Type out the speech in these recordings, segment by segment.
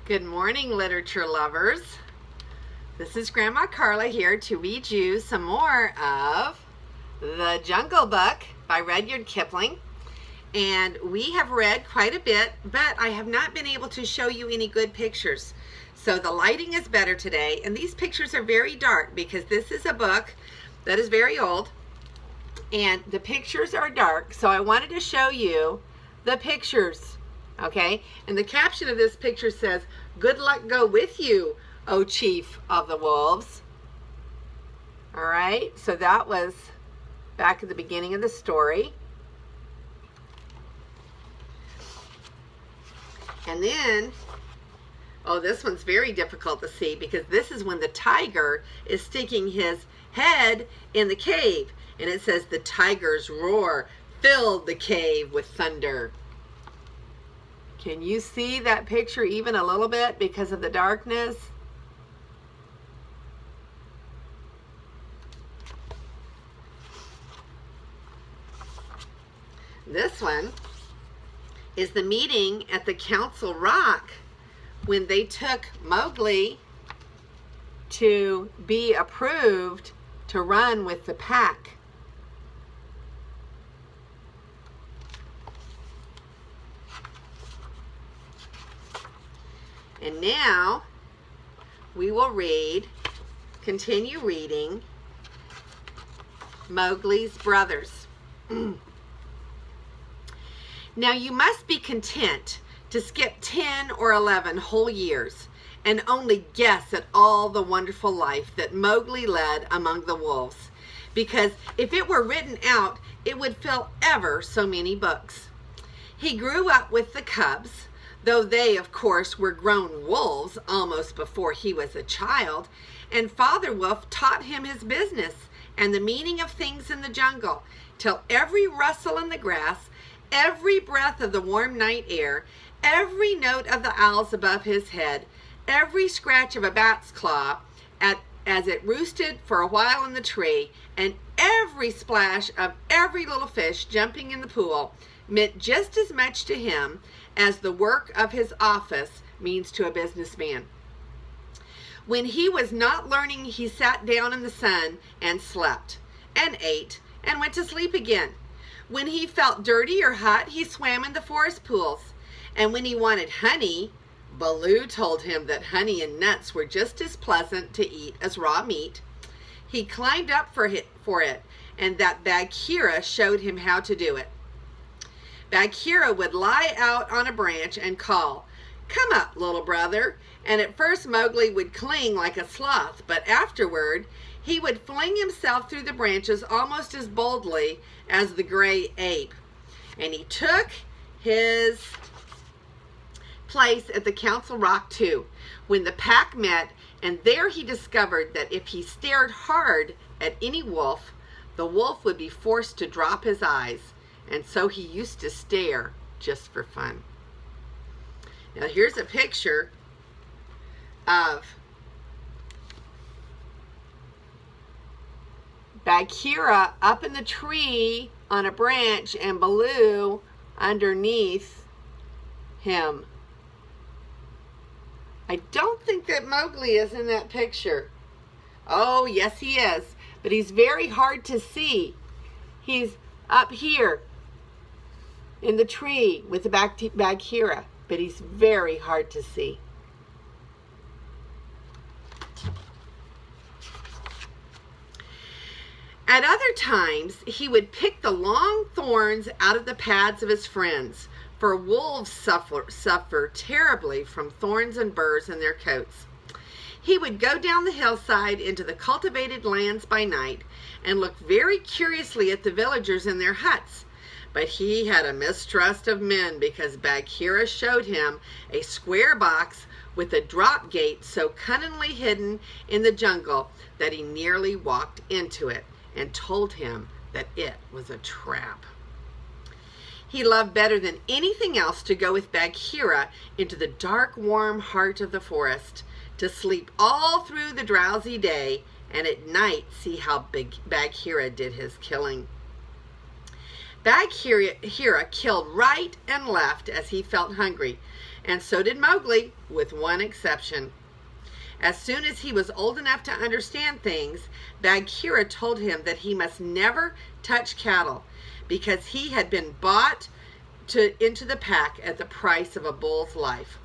Good morning, literature lovers. This is Grandma Carla here to read you some more of The Jungle Book by Rudyard Kipling. And we have read quite a bit, but I have not been able to show you any good pictures. So the lighting is better today, and these pictures are very dark because this is a book that is very old, and the pictures are dark, so I wanted to show you the pictures. Okay, and the caption of this picture says, "Good luck go with you, O Chief of the Wolves." All right, so that was back at the beginning of the story. And then, oh, this one's very difficult to see because this is when the tiger is sticking his head in the cave. And it says, "The tiger's roar filled the cave with thunder." Can you see that picture even a little bit because of the darkness? This one is the meeting at the Council Rock when they took Mowgli to be approved to run with the pack. And now we will continue reading Mowgli's Brothers. Now you must be content to skip 10 or 11 whole years and only guess at all the wonderful life that Mowgli led among the wolves, because if it were written out, it would fill ever so many books. He grew up with the cubs, though they, of course, were grown wolves almost before he was a child, and Father Wolf taught him his business and the meaning of things in the jungle, till every rustle in the grass, every breath of the warm night air, every note of the owls above his head, every scratch of a bat's claw as it roosted for a while in the tree, and every splash of every little fish jumping in the pool meant just as much to him as the work of his office means to a businessman. When he was not learning, he sat down in the sun and slept and ate and went to sleep again. When he felt dirty or hot, he swam in the forest pools. And when he wanted honey, Baloo told him that honey and nuts were just as pleasant to eat as raw meat. He climbed up for it, and that Bagheera showed him how to do it. Bagheera would lie out on a branch and call, "Come up, little brother." And at first Mowgli would cling like a sloth, but afterward he would fling himself through the branches almost as boldly as the gray ape. And he took his place at the Council Rock too, when the pack met, and there he discovered that if he stared hard at any wolf, the wolf would be forced to drop his eyes. And so he used to stare just for fun. Now here's a picture of Bagheera up in the tree on a branch and Baloo underneath him. I don't think that Mowgli is in that picture. Oh, yes he is, but he's very hard to see. He's up here in the tree with the Bagheera, but he's very hard to see. At other times, he would pick the long thorns out of the pads of his friends, for wolves suffer terribly from thorns and burrs in their coats. He would go down the hillside into the cultivated lands by night and look very curiously at the villagers in their huts. But he had a mistrust of men because Bagheera showed him a square box with a drop gate so cunningly hidden in the jungle that he nearly walked into it and told him that it was a trap. He loved better than anything else to go with Bagheera into the dark, warm heart of the forest, to sleep all through the drowsy day, and at night see how Bagheera did his killing. Bagheera killed right and left as he felt hungry, And so did Mowgli, with one exception. As soon as he was old enough to understand things, Bagheera told him that he must never touch cattle because he had been bought into the pack at the price of a bull's life.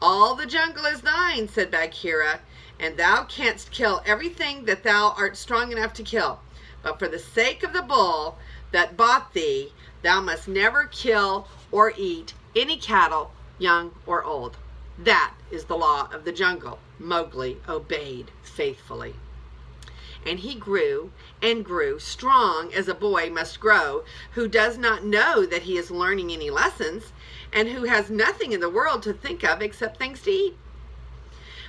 "All the jungle is thine," said Bagheera, "and thou canst kill everything that thou art strong enough to kill. But for the sake of the bull that bought thee, thou must never kill or eat any cattle, young or old. That is the law of the jungle." Mowgli obeyed faithfully. And he grew and grew, strong as a boy must grow, who does not know that he is learning any lessons, and who has nothing in the world to think of except things to eat.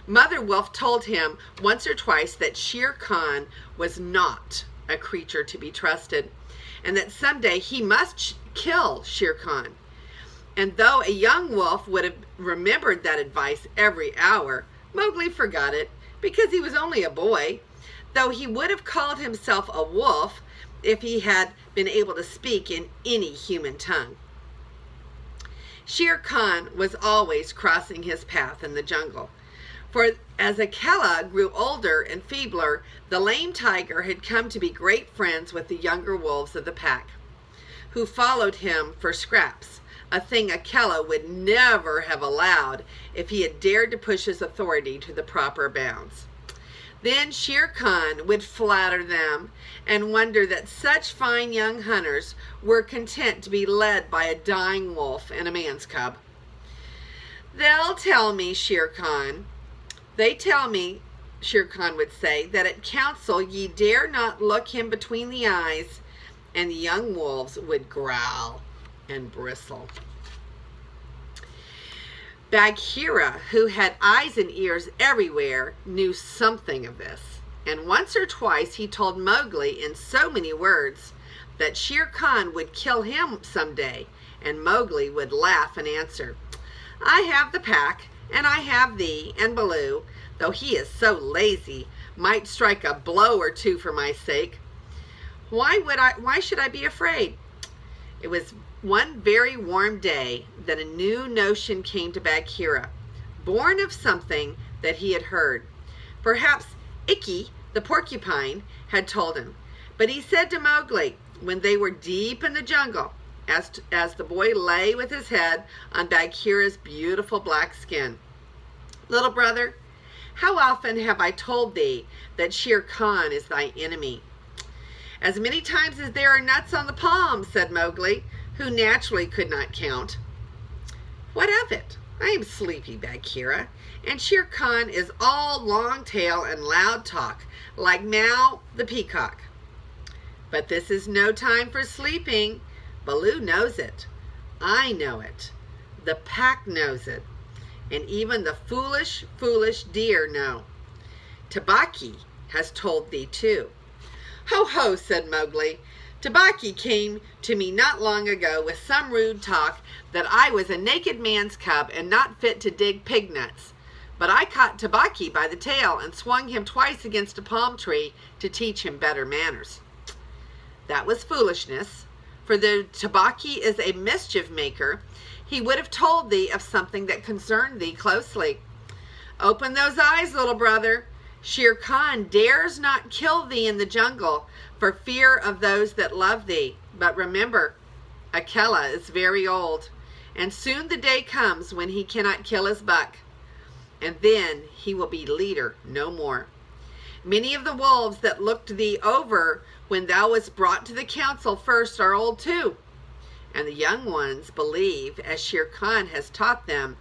Mother Wolf told him once or twice that Shere Khan was not a creature to be trusted, and that someday he must kill Shere Khan. And though a young wolf would have remembered that advice every hour, Mowgli forgot it because he was only a boy, though he would have called himself a wolf if he had been able to speak in any human tongue. Shere Khan was always crossing his path in the jungle, for as Akela grew older and feebler, the lame tiger had come to be great friends with the younger wolves of the pack, who followed him for scraps, a thing Akela would never have allowed if he had dared to push his authority to the proper bounds. Then Shere Khan would flatter them and wonder that such fine young hunters were content to be led by a dying wolf and a man's cub. "They'll tell me, Shere Khan, they tell me," Shere Khan would say, "that at council ye dare not look him between the eyes," and the young wolves would growl and bristle. Bagheera, who had eyes and ears everywhere, knew something of this, and once or twice he told Mowgli in so many words that Shere Khan would kill him someday, and Mowgli would laugh and answer, "I have the pack, and I have thee, and Baloo, though he is so lazy, might strike a blow or two for my sake. Why should I be afraid?" It was one very warm day that a new notion came to Bagheera, born of something that he had heard. Perhaps Ikki, the porcupine, had told him, but he said to Mowgli, when they were deep in the jungle, as the boy lay with his head on Bagheera's beautiful black skin, "Little brother, how often have I told thee that Shere Khan is thy enemy?" "As many times as there are nuts on the palm," said Mowgli, who naturally could not count. "What of it? I am sleepy, Bagheera, and Shere Khan is all long tail and loud talk, like Mao the peacock. But this is no time for sleeping. Baloo knows it. I know it. The pack knows it. And even the foolish, foolish deer know. Tabaqui has told thee too." "Ho, ho," said Mowgli. "Tabaqui came to me not long ago with some rude talk that I was a naked man's cub and not fit to dig pig nuts. But I caught Tabaqui by the tail and swung him twice against a palm tree to teach him better manners." "That was foolishness, for though Tabaqui is a mischief maker, he would have told thee of something that concerned thee closely. Open those eyes, little brother. Shere Khan dares not kill thee in the jungle for fear of those that love thee. But remember, Akela is very old, and soon the day comes when he cannot kill his buck, and then he will be leader no more. Many of the wolves that looked thee over when thou wast brought to the council first are old too, and the young ones believe, as Shere Khan has taught them,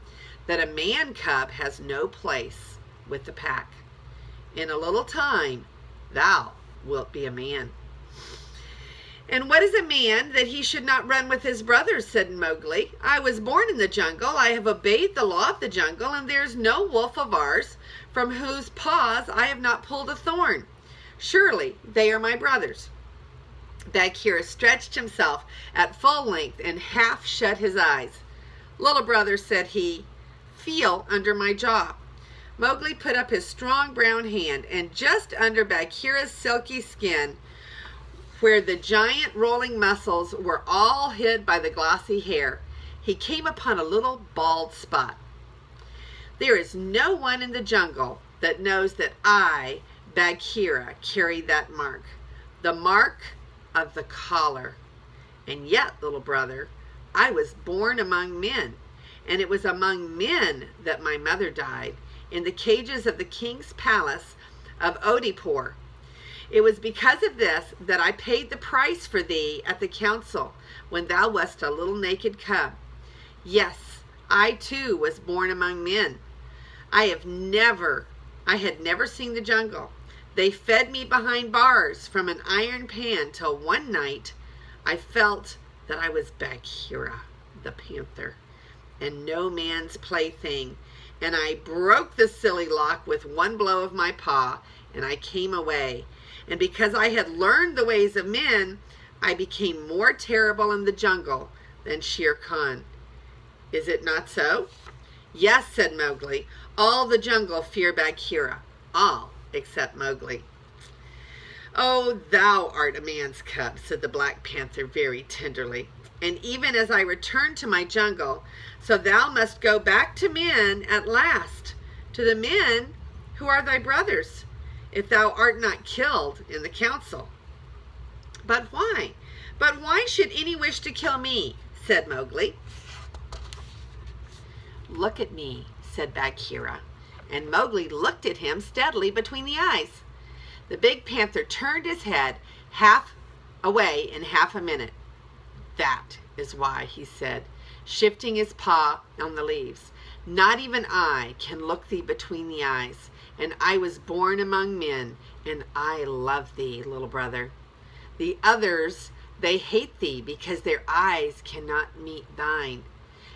that a man cub has no place with the pack. In a little time, thou wilt be a man." "And what is a man that he should not run with his brothers?" said Mowgli. "I was born in the jungle, I have obeyed the law of the jungle, and there is no wolf of ours from whose paws I have not pulled a thorn. Surely they are my brothers." Bagheera stretched himself at full length and half shut his eyes. "Little brother," said he, "feel under my jaw." Mowgli put up his strong brown hand, and just under Bagheera's silky skin, where the giant rolling muscles were all hid by the glossy hair, he came upon a little bald spot. There is no one in the jungle that knows that I, Bagheera, carry that mark, the mark of the collar. And yet, little brother, I was born among men, and it was among men that my mother died, in the cages of the king's palace of Odipur. It was because of this that I paid the price for thee at the council when thou wast a little naked cub. Yes, I too was born among men. I had never seen the jungle. They fed me behind bars from an iron pan till one night I felt that I was Bagheera, the panther, and no man's plaything, and I broke the silly lock with one blow of my paw, and I came away. And because I had learned the ways of men, I became more terrible in the jungle than Shere Khan. Is it not so? Yes, said Mowgli. All the jungle fear Bagheera, all except Mowgli. Oh, thou art a man's cub, said the Black Panther very tenderly. And even as I return to my jungle, so thou must go back to men at last, to the men who are thy brothers, if thou art not killed in the council. But why? But why should any wish to kill me? Said Mowgli. Look at me, said Bagheera, and Mowgli looked at him steadily between the eyes. The big panther turned his head half away in half a minute. That is why, he said, shifting his paw on the leaves. Not even I can look thee between the eyes, and I was born among men, and I love thee, little brother. The others, they hate thee because their eyes cannot meet thine,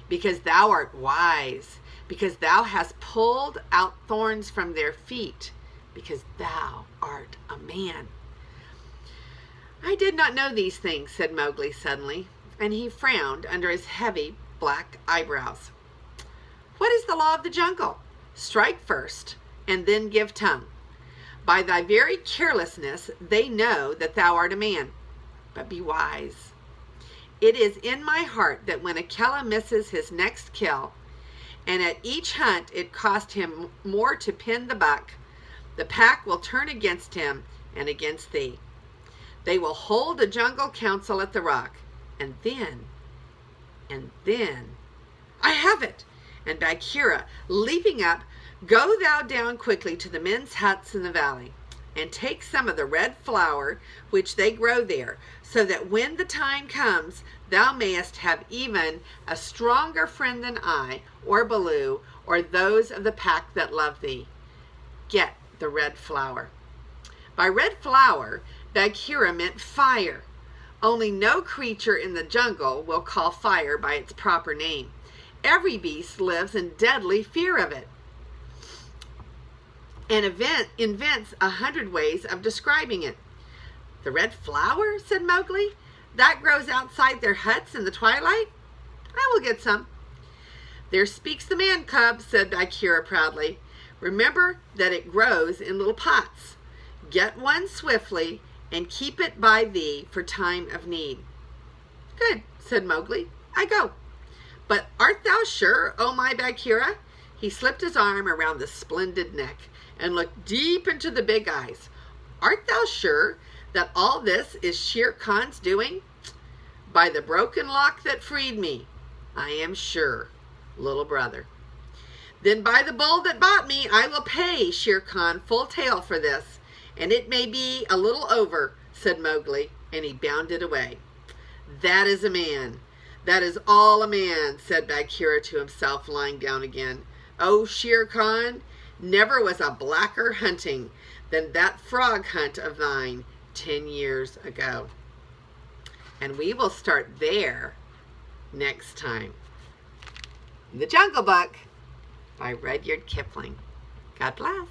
because thou art wise, because thou hast pulled out thorns from their feet, because thou art a man. I did not know these things, said Mowgli suddenly, and he frowned under his heavy black eyebrows. What is the law of the jungle? Strike first, and then give tongue. By thy very carelessness they know that thou art a man. But be wise. It is in my heart that when Akela misses his next kill, and at each hunt it cost him more to pin the buck, the pack will turn against him and against thee. They will hold a jungle council at the rock, and then, I have it! And Bagheera, leaping up, go thou down quickly to the men's huts in the valley, and take some of the red flower which they grow there, so that when the time comes, thou mayest have even a stronger friend than I, or Baloo, or those of the pack that love thee. Get the red flower. By red flower, Bagheera meant fire. Only no creature in the jungle will call fire by its proper name. Every beast lives in deadly fear of it, and invents 100 ways of describing it. The red flower, said Mowgli, that grows outside their huts in the twilight? I will get some. There speaks the man cub, said Bagheera proudly. Remember that it grows in little pots. Get one swiftly and keep it by thee for time of need. Good, said Mowgli. I go. But art thou sure, O my Bagheera? He slipped his arm around the splendid neck and looked deep into the big eyes. Art thou sure that all this is Shere Khan's doing? By the broken lock that freed me, I am sure, little brother. Then by the bull that bought me, I will pay Shere Khan full tale for this, and it may be a little over, said Mowgli, and he bounded away. That is a man. That is all a man, said Bagheera to himself, lying down again. Oh, Shere Khan, never was a blacker hunting than that frog hunt of thine 10 years ago. And we will start there next time. The Jungle Book by Rudyard Kipling. God bless.